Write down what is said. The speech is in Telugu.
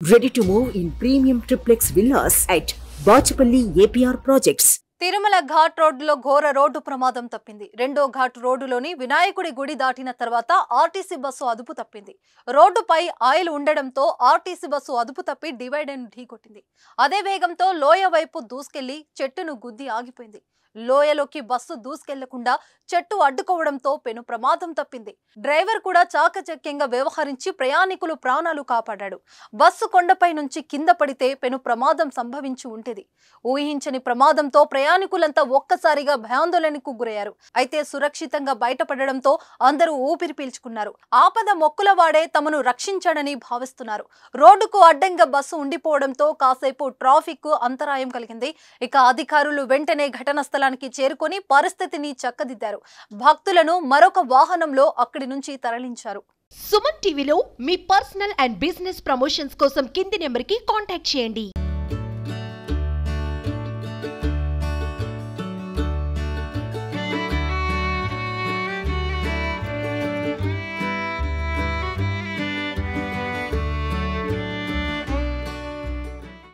Ready to move in premium triplex villas at Bachapalli APR Projects. Tirumala ghat రోడ్డులో ఘోర రోడ్డు ప్రమాదం తప్పింది. రెండో ఘాట్ రోడ్డులోని వినాయకుడి గుడి దాటిన తర్వాత ఆర్టీసీ బస్సు అదుపు తప్పింది. రోడ్డుపై ఆయిల్ ఉండడంతో ఆర్టీసీ బస్సు అదుపు తప్పి డివైడర్ను ఢీకొట్టింది. అదే వేగంతో లోయ వైపు దూసుకెళ్లి చెట్టును గుద్ది ఆగిపోయింది. లోయలోకి బస్సు దూసుకెళ్లకుండా చెట్టు అడ్డుకోవడంతో పెను ప్రమాదం తప్పింది. డ్రైవర్ కూడా చాకచక్యంగా వ్యవహరించి ప్రయాణికులు ప్రాణాలు కాపాడాడు. బస్సు కొండపై నుంచి కింద పడితే పెను ప్రమాదం సంభవించి ఉండేది. ఊహించని ప్రమాదంతో ప్రయాణికులంతా ఒక్కసారిగా భయాందోళనకు గురయ్యారు. అయితే సురక్షితంగా బయటపడడంతో అందరూ ఊపిరి పీల్చుకున్నారు. ఆపద మొక్కుల వాడే తమను రక్షించాడని భావిస్తున్నారు. రోడ్డుకు అడ్డంగా బస్సు ఉండిపోవడంతో కాసేపు ట్రాఫిక్ అంతరాయం కలిగింది. ఇక అధికారులు వెంటనే ఘటనా స్థలానికి చేరుకొని పరిస్థితిని చక్కదిద్దారు. భక్తులను మరొక వాహనంలో అక్కడి నుంచి తరలించారు. సుమన్ టీవీలో మీ పర్సనల్ అండ్ బిజినెస్ ప్రమోషన్స్ కోసం కింది నెంబర్కి కాంటాక్ట్ చేయండి.